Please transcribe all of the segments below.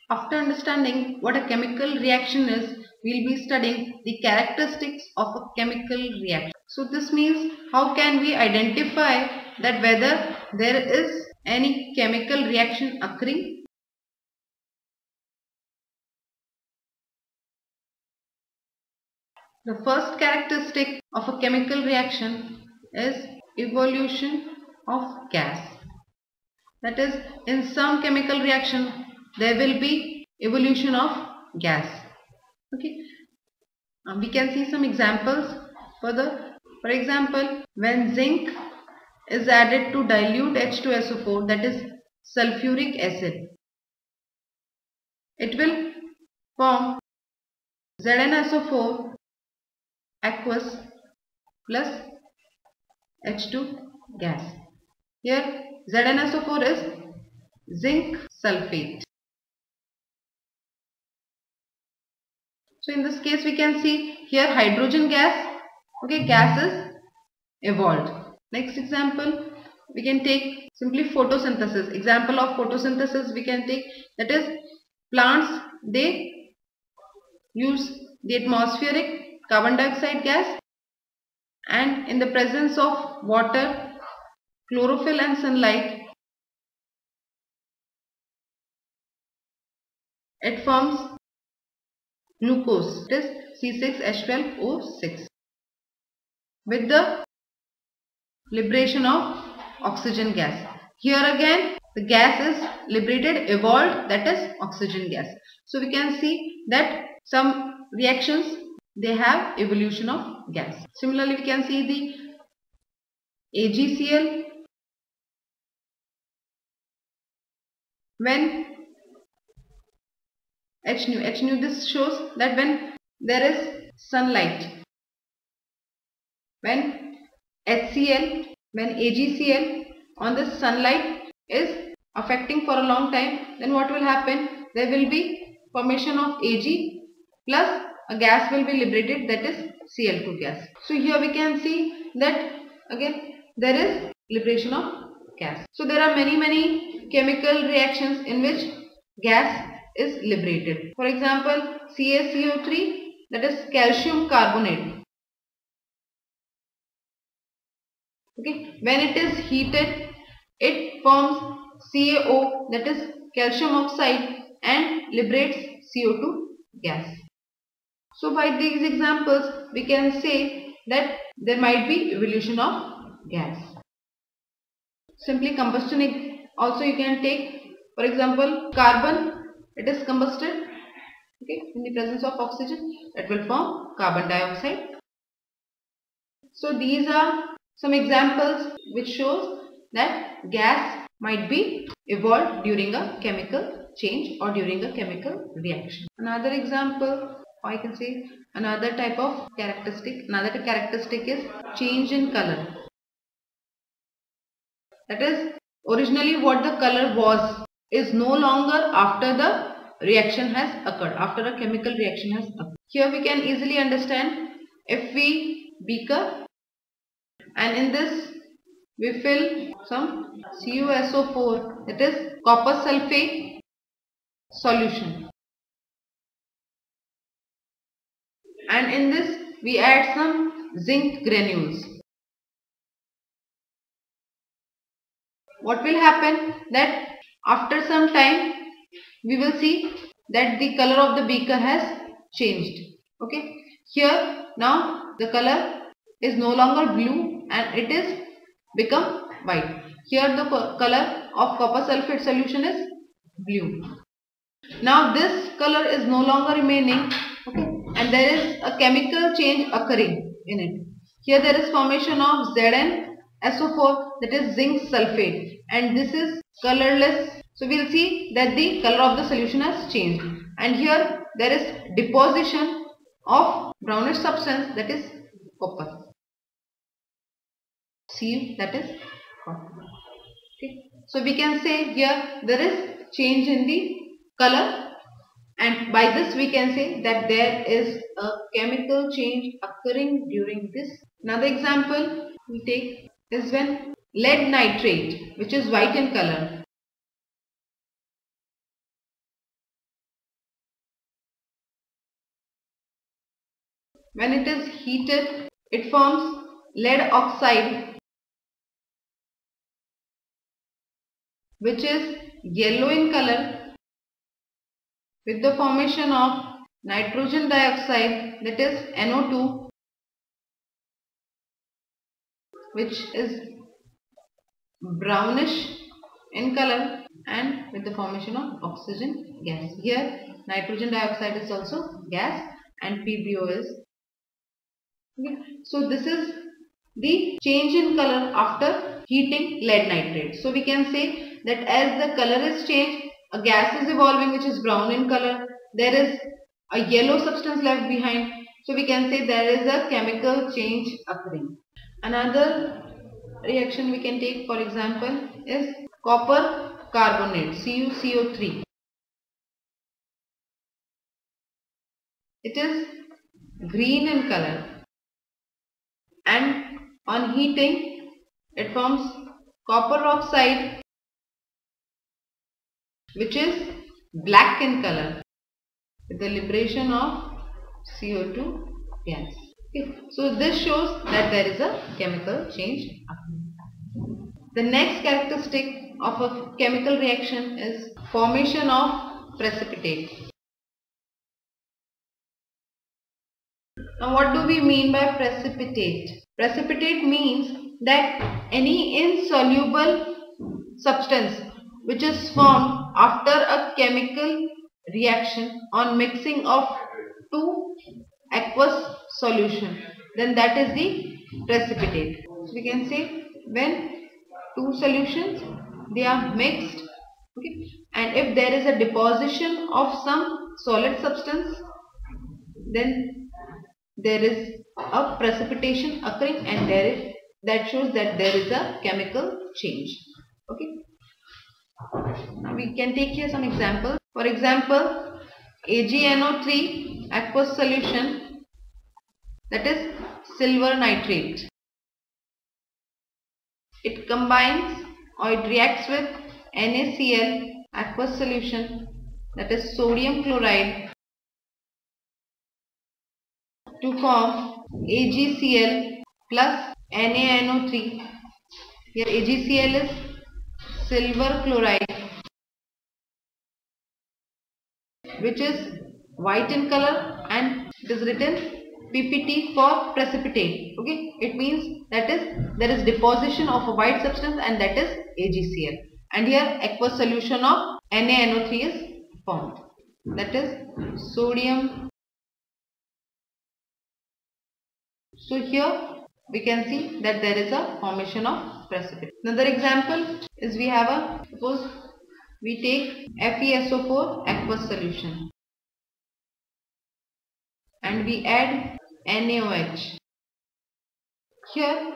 After understanding what a chemical reaction is, we'll be studying the characteristics of a chemical reaction. So this means how can we identify that whether there is any chemical reaction occurring? The first characteristic of a chemical reaction is evolution of gas. That is, in some chemical reaction there will be evolution of gas. Okay, we can see some examples further. For example, when zinc is added to dilute H2SO4, that is sulfuric acid, it will form ZnSO4 aqueous plus H2 gas. Here ZnSO4 is zinc sulfate. So in this case we can see here hydrogen gas. Okay, gas is evolved. Next example, we can take simply photosynthesis. Example of photosynthesis we can take, that is plants, they use the atmospheric carbon dioxide gas, and in the presence of water, chlorophyll and sunlight, it forms glucose, it is C6H12O6, with the liberation of oxygen gas. Here again the gas is liberated, evolved, that is oxygen gas. So we can see that some reactions, they have evolution of gas. Similarly we can see the AgCl. When H nu, this shows that when there is sunlight, when HCl, when AgCl on the sunlight is affecting for a long time, then what will happen? There will be formation of Ag plus a gas will be liberated, that is Cl2 gas. So here we can see that again there is liberation of gas. So there are many chemical reactions in which gas is liberated. For example, CaCO3, that is calcium carbonate. Okay, when it is heated, it forms CaO, that is calcium oxide, and liberates CO2 gas. So by these examples we can say that there might be evolution of gas. Simply combustion also you can take. For example, carbon, it is combusted, okay, in the presence of oxygen, that will form carbon dioxide. So these are some examples which shows that gas might be evolved during a chemical change or during a chemical reaction. Another example, or I can say another type of characteristic, another characteristic is change in color. That is, originally what the color was is no longer after the reaction has occurred, after a chemical reaction has occurred. Here we can easily understand, if we beaker and in this we fill some CuSO4, that is copper sulfate solution, and in this we add some zinc granules. What will happen? That after some time we will see that the color of the beaker has changed. Okay, here now the color is no longer blue and it is become white. Here the color of copper sulfate solution is blue. Now this color is no longer remaining, okay, and there is a chemical change occurring in it. Here there is formation of ZnSO4, that is zinc sulfate, and this is colorless. So we will see that the color of the solution has changed, and here there is deposition of brownish substance, that is copper. See, that is copper. Okay. So we can say here there is change in the color, and by this we can say that there is a chemical change occurring during this. Another example we take is when lead nitrate, which is white in color, When it is heated, it forms lead oxide, which is yellow in color, with the formation of nitrogen dioxide, that is NO2, which is brownish in color, and with the formation of oxygen gas. Here nitrogen dioxide is also gas and PbO is. Okay. So this is the change in color after heating lead nitrate. So we can say that as the color is changed, a gas is evolving which is brown in color. There is a yellow substance left behind. So we can say there is a chemical change occurring. Another reaction we can take, for example, is copper carbonate, CuCO3. It is green in color, and on heating it forms copper oxide, which is black in color, with the liberation of CO2 gas. Okay. So this shows that there is a chemical change occurring. The next characteristic of a chemical reaction is formation of precipitate. Now what do we mean by precipitate? Precipitate means that any insoluble substance which is formed after a chemical reaction on mixing of two aqueous solution, then that is the precipitate. So we can say when two solutions, they are mixed, okay, and if there is a deposition of some solid substance, then there is a precipitation occurring, and that shows that there is a chemical change. Okay. Now we can take here some examples. For example, AgNO3 aqueous solution, that is silver nitrate. It combines or it reacts with NaCl aqueous solution, that is sodium chloride, to form AgCl plus NaNO3. Here AgCl is silver chloride, which is white in color, and it is written PPT for precipitate. Okay, it means that is there is deposition of a white substance, and that is AgCl, and here aqueous solution of NaNO3 is formed, that is sodium. So here we can see that there is a formation of precipitate. Another example is we have suppose we take FeSO4 aqueous solution and we add NaOH. Here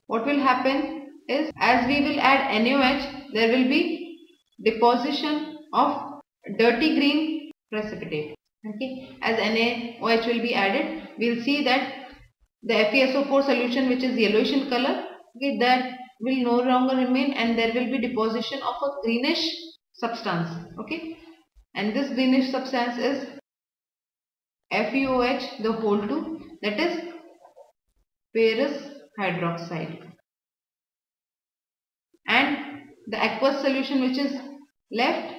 what will happen is, as we will add NaOH, there will be deposition of dirty green precipitate. Okay, as NaOH will be added, we will see that the FeSO4 solution, which is yellowish in color, okay, that will no longer remain, and there will be deposition of a greenish substance. Okay, and this greenish substance is FeOH, the whole 2, that is ferrous hydroxide, and the aqueous solution which is left,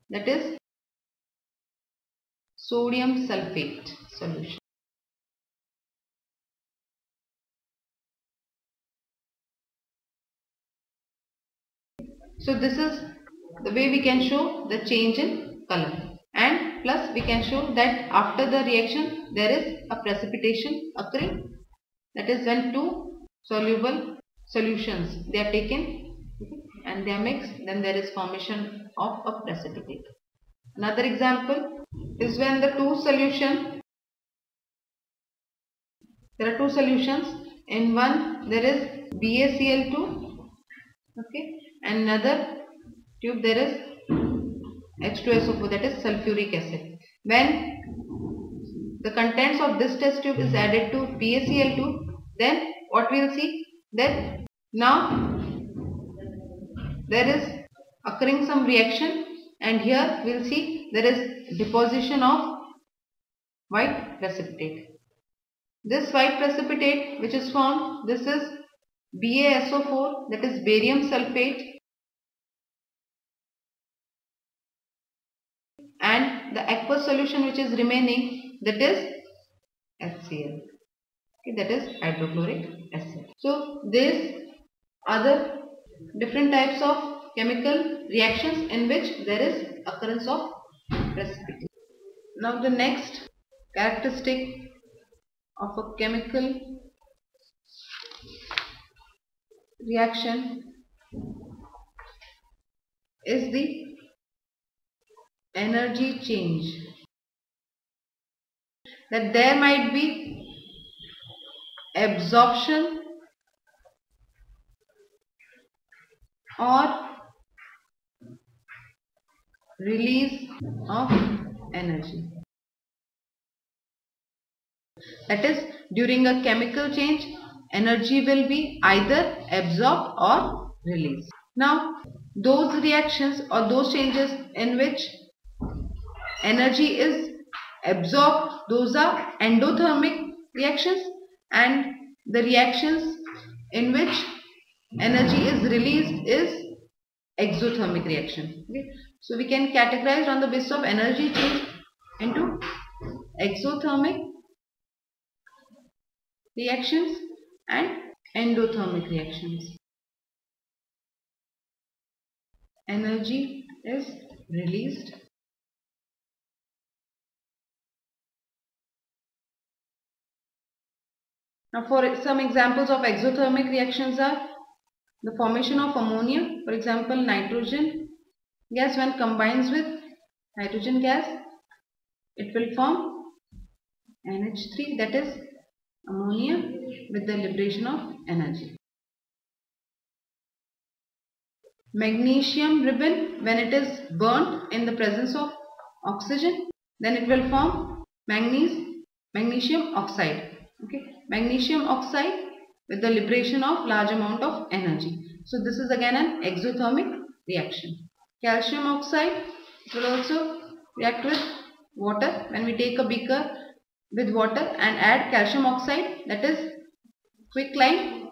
that is sodium sulfate solution. So this is the way we can show the change in color, and plus we can show that after the reaction there is a precipitation occurring, that is when two soluble solutions, they are taken and they are mixed, then there is formation of a precipitate. Another example is when there are two solutions, in one there is BaCl2, okay, and another tube there is H2SO4, that is sulfuric acid. When the contents of this test tube is added to BaCl2, then what we will see, that now there is occurring some reaction, and here we will see there is deposition of white precipitate. This white precipitate which is formed, this is BaSO4, that is barium sulfate, and the aqueous solution which is remaining, that is HCl. Okay, that is hydrochloric acid. So these are the different types of chemical reactions in which there is occurrence of precipitate. Now the next characteristic of a chemical reaction is the energy change. That there might be absorption or release of energy. That is, during a chemical change, energy will be either absorbed or released. Now, those reactions or those changes in which energy is absorbed, those are endothermic reactions, and the reactions in which energy is released is exothermic reaction. Okay? So we can categorize on the basis of energy change into exothermic reactions and endothermic reactions. Energy is released Now for some examples of exothermic reactions are the formation of ammonia, for example nitrogen gas when combines with hydrogen gas, it will form NH3, that is ammonia with the liberation of energy. Magnesium ribbon, when it is burnt in the presence of oxygen, then it will form magnesium oxide. Okay, magnesium oxide with the liberation of large amount of energy. So this is again an exothermic reaction. Calcium oxide will also react with water. When we take a beaker with water and add calcium oxide, that is quicklime,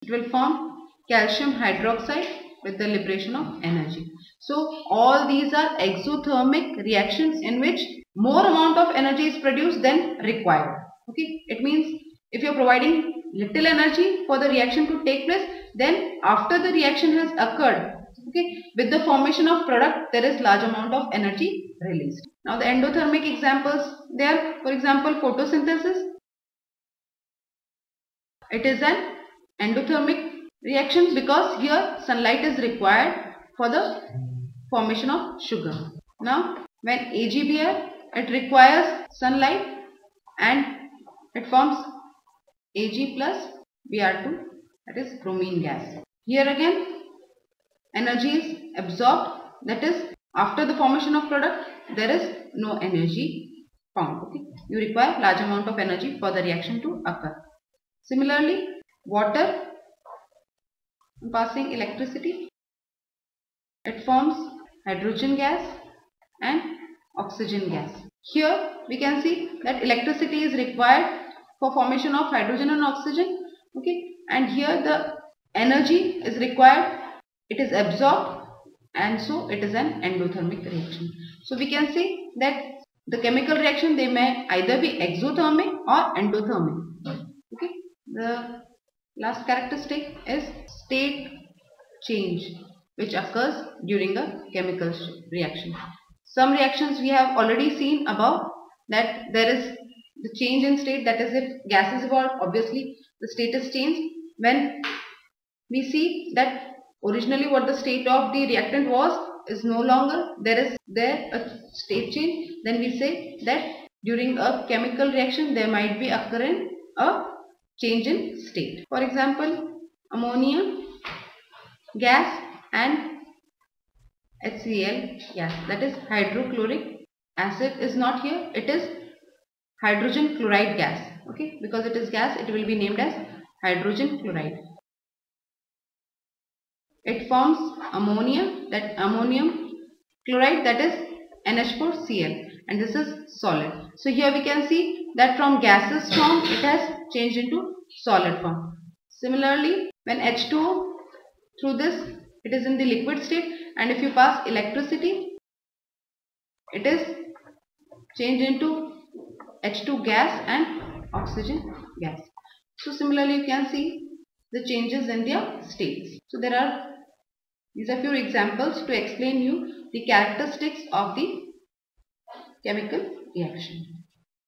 it will form calcium hydroxide with the liberation of energy. So all these are exothermic reactions in which more amount of energy is produced than required. Okay, it means if you are providing little energy for the reaction to take place, then after the reaction has occurred, okay, with the formation of product, there is large amount of energy released. Now the endothermic examples, they are, for example, photosynthesis. It is an endothermic reaction because here sunlight is required for the formation of sugar. Now when AgBr, it requires sunlight and it forms Ag plus Br2, that is bromine gas. Here again energy is absorbed, that is after the formation of product there is no energy found. Okay, you require large amount of energy for the reaction to occur. Similarly, water passing electricity, it forms hydrogen gas and oxygen gas. Here we can see that electricity is required for formation of hydrogen and oxygen. Okay, and here the energy is required, it is absorbed, and so it is an endothermic reaction. So we can see that the chemical reaction, they may either be exothermic or endothermic. Okay, the last characteristic is state change which occurs during a chemical reaction. Some reactions we have already seen above, that there is the change in state, that is if gas is evolved, obviously the state is changed. When we see that originally what the state of the reactant was is no longer, there is a state change, then we say that during a chemical reaction there might be occurring a change in state. For example, ammonia gas and HCl gas, that is hydrochloric acid, is not here, it is hydrogen chloride gas. Okay, because it is gas, it will be named as hydrogen chloride. It forms ammonia, that ammonium chloride, that is NH4Cl, and this is solid. So here we can see that from gaseous form it has changed into solid form. Similarly, when H2O through this, it is in the liquid state, and if you pass electricity, it is changed into H2 gas and oxygen gas. So similarly, you can see the changes in their states. So these are few examples to explain you the characteristics of the chemical reaction.